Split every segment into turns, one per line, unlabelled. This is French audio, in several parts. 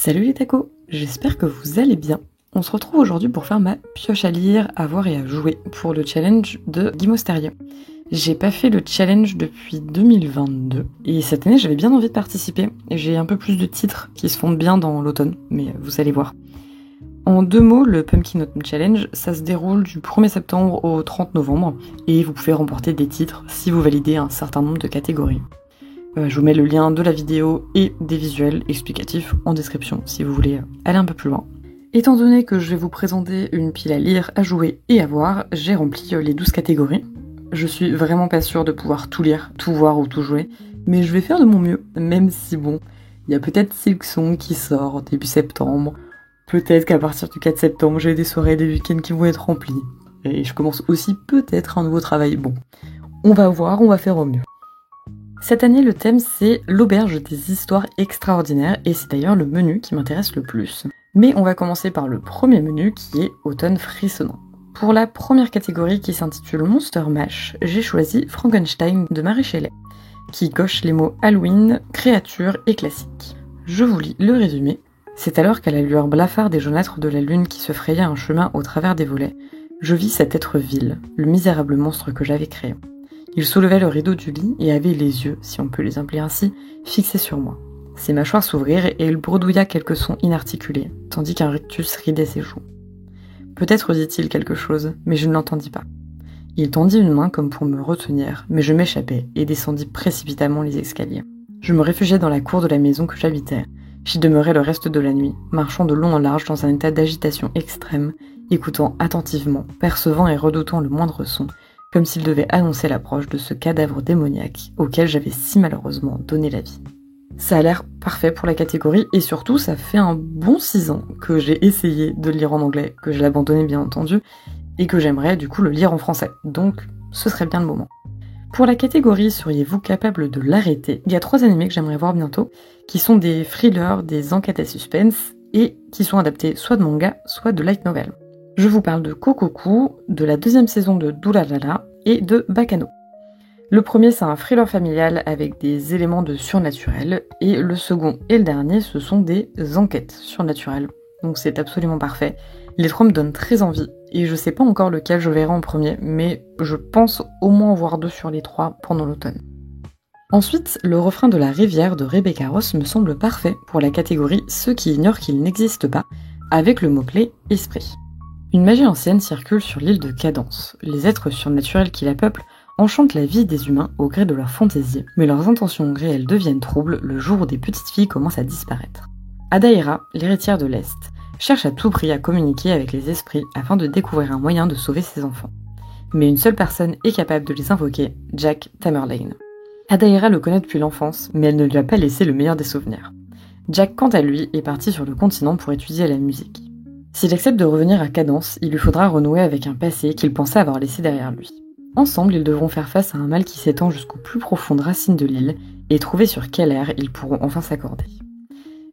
Salut les tacos, j'espère que vous allez bien. On se retrouve aujourd'hui pour faire ma pioche à lire, à voir et à jouer pour le challenge de Guy Mostérieux. J'ai pas fait le challenge depuis 2022 et cette année j'avais bien envie de participer. J'ai un peu plus de titres qui se font bien dans l'automne, mais vous allez voir. En 2 mots, le Pumpkin Autumn Challenge, ça se déroule du 1er septembre au 30 novembre et vous pouvez remporter des titres si vous validez un certain nombre de catégories. Je vous mets le lien de la vidéo et des visuels explicatifs en description si vous voulez aller un peu plus loin. Étant donné que je vais vous présenter une pile à lire, à jouer et à voir, j'ai rempli les 12 catégories. Je suis vraiment pas sûre de pouvoir tout lire, tout voir ou tout jouer, mais je vais faire de mon mieux, même si bon, il y a peut-être Silksong qui sort début septembre, peut-être qu'à partir du 4 septembre j'ai des soirées et des week-ends qui vont être remplis, et je commence aussi peut-être un nouveau travail. Bon, on va voir, on va faire au mieux. Cette année, le thème c'est l'auberge des histoires extraordinaires et c'est d'ailleurs le menu qui m'intéresse le plus. Mais on va commencer par le premier menu qui est Automne frissonnant. Pour la première catégorie qui s'intitule Monster Mash, j'ai choisi Frankenstein de Mary Shelley, qui coche les mots Halloween, créature et classique. Je vous lis le résumé. C'est alors qu'à la lueur blafarde et jaunâtre de la lune qui se frayait un chemin au travers des volets, je vis cet être vil, le misérable monstre que j'avais créé. Il soulevait le rideau du lit et avait les yeux, si on peut les appeler ainsi, fixés sur moi. Ses mâchoires s'ouvrirent et il bredouilla quelques sons inarticulés, tandis qu'un rictus ridait ses joues. Peut-être dit-il quelque chose, mais je ne l'entendis pas. Il tendit une main comme pour me retenir, mais je m'échappai et descendis précipitamment les escaliers. Je me réfugiai dans la cour de la maison que j'habitais. J'y demeurai le reste de la nuit, marchant de long en large dans un état d'agitation extrême, écoutant attentivement, percevant et redoutant le moindre son, comme s'il devait annoncer l'approche de ce cadavre démoniaque auquel j'avais si malheureusement donné la vie. Ça a l'air parfait pour la catégorie et surtout ça fait un bon 6 ans que j'ai essayé de le lire en anglais, que je l'ai abandonné bien entendu, et que j'aimerais du coup le lire en français, donc ce serait bien le moment. Pour la catégorie seriez-vous capable de l'arrêter ? Il y a 3 animés que j'aimerais voir bientôt, qui sont des thrillers, des enquêtes à suspense, et qui sont adaptés soit de manga, soit de light novel. Je vous parle de Kokoku, de la 2e saison de Durarara et de Bakano. Le premier, c'est un thriller familial avec des éléments de surnaturel, et le second et le dernier, ce sont des enquêtes surnaturelles. Donc c'est absolument parfait. Les 3 me donnent très envie, et je sais pas encore lequel je verrai en premier, mais je pense au moins en voir 2 sur les 3 pendant l'automne. Ensuite, le refrain de La Rivière de Rebecca Ross me semble parfait pour la catégorie Ceux qui ignorent qu'il n'existe pas, avec le mot-clé « esprit ». Une magie ancienne circule sur l'île de Cadence. Les êtres surnaturels qui la peuplent enchantent la vie des humains au gré de leur fantaisie, mais leurs intentions réelles deviennent troubles le jour où des petites filles commencent à disparaître. Adaira, l'héritière de l'Est, cherche à tout prix à communiquer avec les esprits afin de découvrir un moyen de sauver ses enfants. Mais une seule personne est capable de les invoquer, Jack Tamerlane. Adaira le connaît depuis l'enfance, mais elle ne lui a pas laissé le meilleur des souvenirs. Jack, quant à lui, est parti sur le continent pour étudier la musique. S'il accepte de revenir à Cadence, il lui faudra renouer avec un passé qu'il pensait avoir laissé derrière lui. Ensemble, ils devront faire face à un mal qui s'étend jusqu'aux plus profondes racines de l'île et trouver sur quel air ils pourront enfin s'accorder.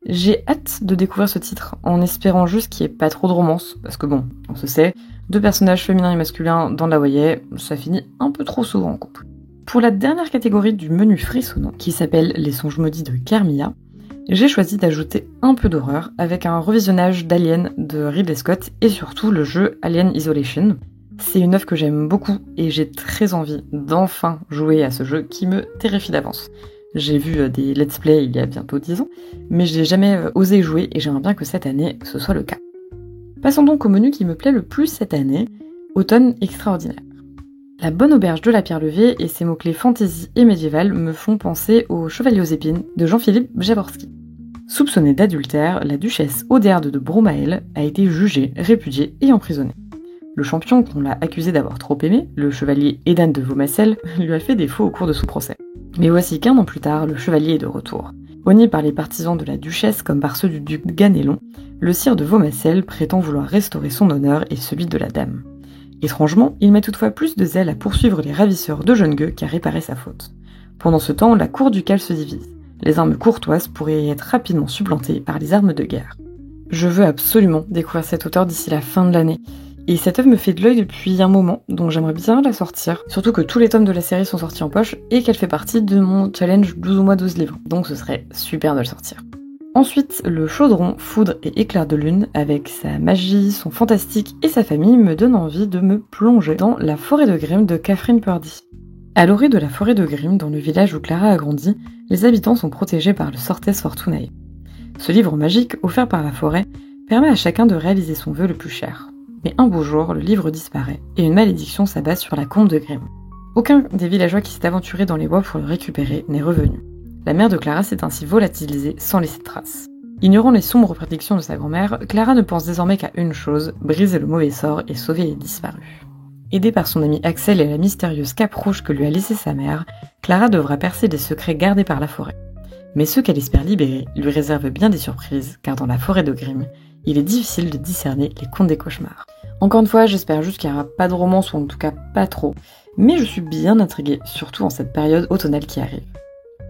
J'ai hâte de découvrir ce titre, en espérant juste qu'il n'y ait pas trop de romance, parce que bon, on se sait, 2 personnages féminins et masculins dans de la YA, ça finit un peu trop souvent en couple. Pour la dernière catégorie du menu frissonnant, qui s'appelle Les songes maudits de Carmilla, j'ai choisi d'ajouter un peu d'horreur avec un revisionnage d'Alien de Ridley Scott et surtout le jeu Alien Isolation. C'est une œuvre que j'aime beaucoup et j'ai très envie d'enfin jouer à ce jeu qui me terrifie d'avance. J'ai vu des let's play il y a bientôt 10 ans, mais je n'ai jamais osé jouer et j'aimerais bien que cette année ce soit le cas. Passons donc au menu qui me plaît le plus cette année, Automne extraordinaire. La bonne auberge de la pierre levée et ses mots-clés fantasy et médiéval me font penser au Chevalier aux épines de Jean-Philippe Jaworski. Soupçonnée d'adultère, la duchesse Auderde de Bromael a été jugée, répudiée et emprisonnée. Le champion qu'on l'a accusé d'avoir trop aimé, le chevalier Edan de Vaumassel, lui a fait défaut au cours de son procès. Mais voici qu'1 an plus tard, le chevalier est de retour. Honni par les partisans de la duchesse comme par ceux du duc Ganelon, le sire de Vaumassel prétend vouloir restaurer son honneur et celui de la dame. Étrangement, il met toutefois plus de zèle à poursuivre les ravisseurs de jeunes gueux qu'à réparer sa faute. Pendant ce temps, la cour ducale se divise. Les armes courtoises pourraient être rapidement supplantées par les armes de guerre. Je veux absolument découvrir cet auteur d'ici la fin de l'année, et cette œuvre me fait de l'œil depuis un moment, donc j'aimerais bien la sortir, surtout que tous les tomes de la série sont sortis en poche, et qu'elle fait partie de mon challenge 12 mois 12 livres, donc ce serait super de le sortir. Ensuite, le chaudron, foudre et éclair de lune, avec sa magie, son fantastique et sa famille, me donne envie de me plonger dans La forêt de Grimm de Catherine Purdy. À l'orée de la forêt de Grimm, dans le village où Clara a grandi, les habitants sont protégés par le Sortes Fortunae. Ce livre magique, offert par la forêt, permet à chacun de réaliser son vœu le plus cher. Mais un beau jour, le livre disparaît et une malédiction s'abat sur la combe de Grimm. Aucun des villageois qui s'est aventuré dans les bois pour le récupérer n'est revenu. La mère de Clara s'est ainsi volatilisée sans laisser de traces. Ignorant les sombres prédictions de sa grand-mère, Clara ne pense désormais qu'à une chose, briser le mauvais sort et sauver les disparus. Aidée par son ami Axel et la mystérieuse cape rouge que lui a laissée sa mère, Clara devra percer des secrets gardés par la forêt. Mais ceux qu'elle espère libérer lui réservent bien des surprises, car dans la forêt de Grimm, il est difficile de discerner les contes des cauchemars. Encore une fois, j'espère juste qu'il n'y aura pas de romance, ou en tout cas pas trop, mais je suis bien intriguée, surtout en cette période automnale qui arrive.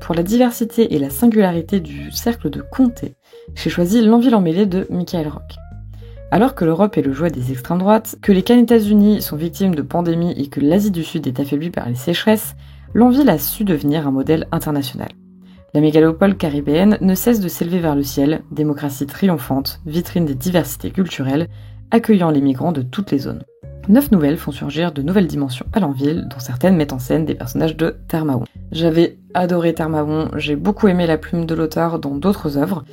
Pour la diversité et la singularité du cercle de comté, j'ai choisi L'Envie l'emmêlée de Michael Rock. Alors que l'Europe est le jouet des extrêmes droites, que les États-Unis sont victimes de pandémies et que l'Asie du Sud est affaiblie par les sécheresses, L'Envie a su devenir un modèle international. La mégalopole caribéenne ne cesse de s'élever vers le ciel, démocratie triomphante, vitrine des diversités culturelles, accueillant les migrants de toutes les zones. 9 nouvelles font surgir de nouvelles dimensions à l'Envie, dont certaines mettent en scène des personnages de Termahon. J'avais adoré Termahon, j'ai beaucoup aimé la plume de l'auteur dans d'autres œuvres,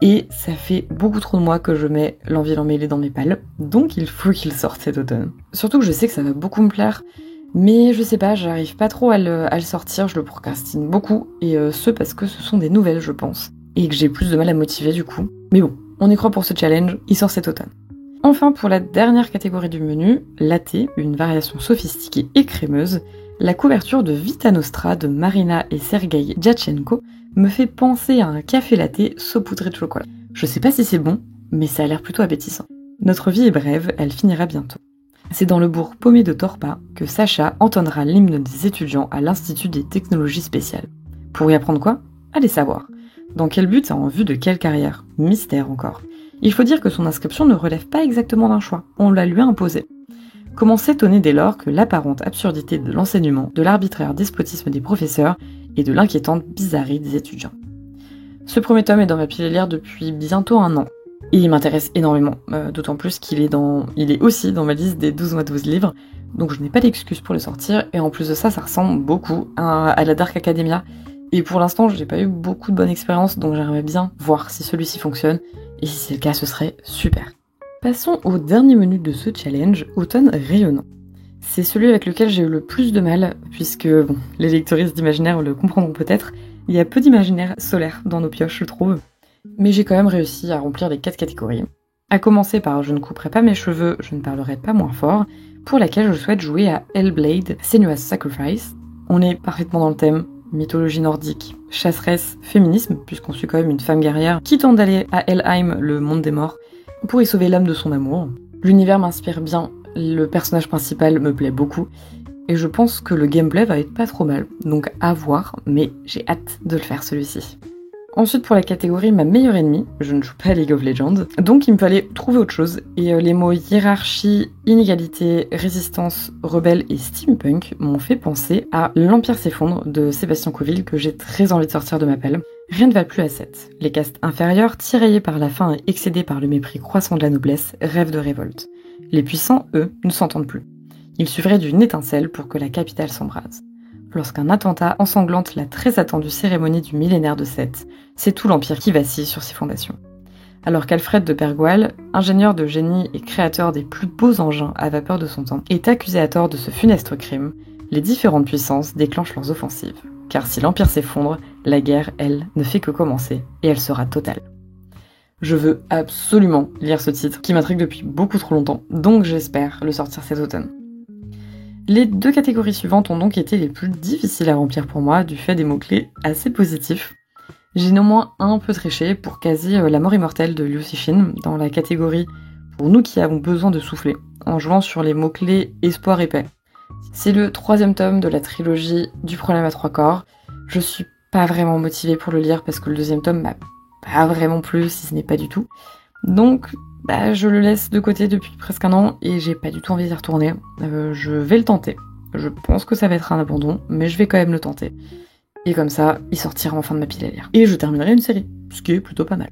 et ça fait beaucoup trop de mois que je mets L'Envie l'emmêlée dans mes pales, donc il faut qu'il sorte cet automne. Surtout que je sais que ça va beaucoup me plaire, mais je sais pas, j'arrive pas trop à le sortir, je le procrastine beaucoup, et ce parce que ce sont des nouvelles je pense, et que j'ai plus de mal à motiver du coup. Mais bon, on y croit pour ce challenge, il sort cet automne. Enfin, pour la dernière catégorie du menu, latte, une variation sophistiquée et crémeuse, la couverture de Vita Nostra de Marina et Sergei Djatchenko me fait penser à un café latte saupoudré de chocolat. Je sais pas si c'est bon, mais ça a l'air plutôt appétissant. Notre vie est brève, elle finira bientôt. C'est dans le bourg paumé de Torpa que Sacha entonnera l'hymne des étudiants à l'Institut des technologies spéciales. Pour y apprendre quoi ? Allez savoir. Dans quel but et en vue de quelle carrière ? Mystère encore. Il faut dire que son inscription ne relève pas exactement d'un choix, on la lui a imposée. Comment s'étonner dès lors que l'apparente absurdité de l'enseignement, de l'arbitraire despotisme des professeurs et de l'inquiétante bizarrerie des étudiants. Ce premier tome est dans ma pile à lire depuis bientôt 1 an, et il m'intéresse énormément, d'autant plus qu'il est aussi dans ma liste des 12 mois 12 livres, donc je n'ai pas d'excuse pour le sortir, et en plus de ça ressemble beaucoup à la Dark Academia, et pour l'instant j'ai pas eu beaucoup de bonnes expériences, donc j'aimerais bien voir si celui-ci fonctionne, et si c'est le cas ce serait super. Passons au dernier menu de ce challenge, Automne rayonnant. C'est celui avec lequel j'ai eu le plus de mal, puisque, bon, les lectrices d'imaginaire le comprendront peut-être, il y a peu d'imaginaire solaire dans nos pioches, je trouve. Mais j'ai quand même réussi à remplir les 4 catégories. À commencer par Je ne couperai pas mes cheveux, je ne parlerai pas moins fort, pour laquelle je souhaite jouer à Hellblade, Senua's Sacrifice. On est parfaitement dans le thème, mythologie nordique, chasseresse, féminisme, puisqu'on suit quand même une femme guerrière qui tente d'aller à Helheim, le monde des morts, pour y sauver l'âme de son amour. L'univers m'inspire bien, le personnage principal me plaît beaucoup, et je pense que le gameplay va être pas trop mal, donc à voir, mais j'ai hâte de le faire celui-ci. Ensuite pour la catégorie ma meilleure ennemie, je ne joue pas à League of Legends, donc il me fallait trouver autre chose, et les mots hiérarchie, inégalité, résistance, rebelle et steampunk m'ont fait penser à L'Empire s'effondre de Sébastien Coville que j'ai très envie de sortir de ma pelle. Rien ne va plus à 7. Les castes inférieures, tiraillées par la faim et excédées par le mépris croissant de la noblesse, rêvent de révolte. Les puissants, eux, ne s'entendent plus. Il suffirait d'une étincelle pour que la capitale s'embrase. Lorsqu'un attentat ensanglante la très attendue cérémonie du millénaire de Seth, c'est tout l'Empire qui vacille sur ses fondations. Alors qu'Alfred de Bergwall, ingénieur de génie et créateur des plus beaux engins à vapeur de son temps, est accusé à tort de ce funeste crime, les différentes puissances déclenchent leurs offensives. Car si l'Empire s'effondre, la guerre, elle, ne fait que commencer, et elle sera totale. Je veux absolument lire ce titre, qui m'intrigue depuis beaucoup trop longtemps, donc j'espère le sortir cet automne. Les 2 catégories suivantes ont donc été les plus difficiles à remplir pour moi, du fait des mots-clés assez positifs. J'ai néanmoins un peu triché pour caser La mort immortelle de Liu Cixin dans la catégorie « Pour nous qui avons besoin de souffler », en jouant sur les mots-clés « espoir et paix ». C'est le 3e tome de la trilogie du problème à 3 corps. Je suis pas vraiment motivée pour le lire parce que le 2e tome m'a pas vraiment plu, si ce n'est pas du tout. Donc, je le laisse de côté depuis presque 1 an et j'ai pas du tout envie d'y retourner. Je vais le tenter. Je pense que ça va être un abandon, mais je vais quand même le tenter. Et comme ça, il sortira en fin de ma pile à lire. Et je terminerai une série, ce qui est plutôt pas mal.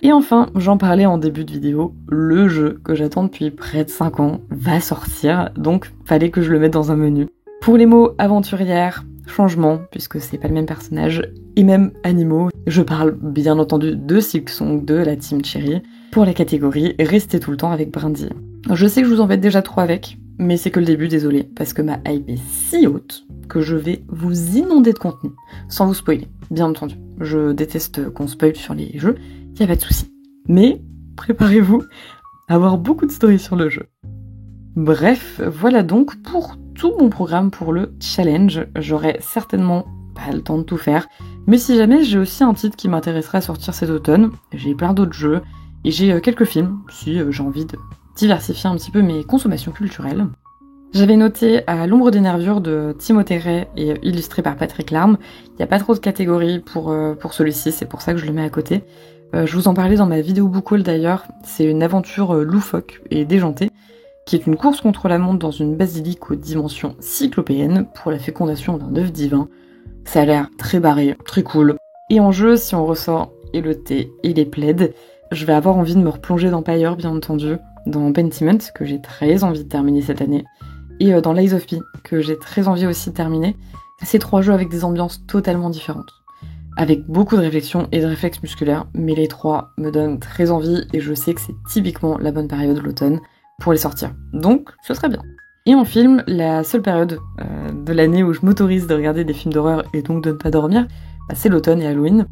Et enfin, j'en parlais en début de vidéo, le jeu que j'attends depuis près de 5 ans va sortir, donc fallait que je le mette dans un menu. Pour les mots aventurière, changement, puisque c'est pas le même personnage, et même animaux, je parle bien entendu de Silksong, de la Team Cherry. Pour la catégorie, restez tout le temps avec Brindille. Je sais que je vous embête déjà trop avec, mais c'est que le début, désolé, parce que ma hype est si haute que je vais vous inonder de contenu, sans vous spoiler, bien entendu. Je déteste qu'on spoil sur les jeux, y a pas de souci. Mais préparez-vous à avoir beaucoup de stories sur le jeu. Bref, voilà donc pour tout mon programme pour le challenge. J'aurai certainement pas le temps de tout faire, mais si jamais j'ai aussi un titre qui m'intéresserait à sortir cet automne, j'ai plein d'autres jeux, et j'ai quelques films, si j'ai envie de diversifier un petit peu mes consommations culturelles. J'avais noté À l'ombre des nervures de Timothée Ray et illustré par Patrick Larme. Il n'y a pas trop de catégories pour celui-ci, c'est pour ça que je le mets à côté. Je vous en parlais dans ma vidéo book haul d'ailleurs, c'est une aventure loufoque et déjantée, qui est une course contre la montre dans une basilique aux dimensions cyclopéennes pour la fécondation d'un œuf divin. Ça a l'air très barré, très cool. Et en jeu, si on ressort et le thé et les plaids, je vais avoir envie de me replonger dans Pyre, bien entendu, dans Pentiment, que j'ai très envie de terminer cette année, et dans Lies of P, que j'ai très envie aussi de terminer. Ces 3 jeux avec des ambiances totalement différentes, avec beaucoup de réflexion et de réflexes musculaires, mais les 3 me donnent très envie et je sais que c'est typiquement la bonne période de l'automne pour les sortir. Donc, ce serait bien. Et en film, la seule période de l'année où je m'autorise de regarder des films d'horreur et donc de ne pas dormir, c'est l'automne et Halloween.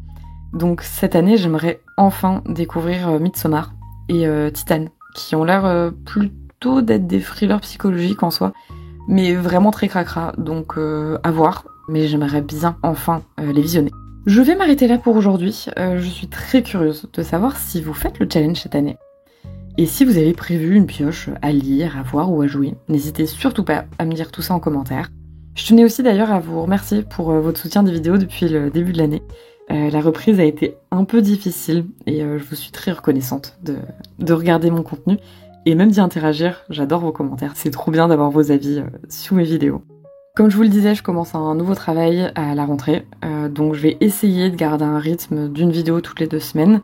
Donc cette année, j'aimerais enfin découvrir Midsommar et Titan, qui ont l'air plutôt d'être des thrillers psychologiques en soi, mais vraiment très cracra, donc à voir, mais j'aimerais bien enfin les visionner. Je vais m'arrêter là pour aujourd'hui, je suis très curieuse de savoir si vous faites le challenge cette année. Et si vous avez prévu une pioche à lire, à voir ou à jouer, n'hésitez surtout pas à me dire tout ça en commentaire. Je tenais aussi d'ailleurs à vous remercier pour votre soutien des vidéos depuis le début de l'année. La reprise a été un peu difficile et je vous suis très reconnaissante de regarder mon contenu et même d'y interagir. J'adore vos commentaires, c'est trop bien d'avoir vos avis sous mes vidéos. Comme je vous le disais, je commence un nouveau travail à la rentrée, donc je vais essayer de garder un rythme d'une vidéo toutes les 2 semaines.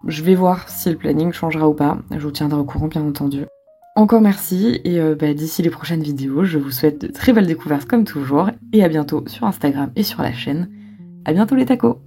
Je vais voir si le planning changera ou pas, je vous tiendrai au courant bien entendu. Encore merci et d'ici les prochaines vidéos, je vous souhaite de très belles découvertes comme toujours et à bientôt sur Instagram et sur la chaîne. À bientôt les tacos!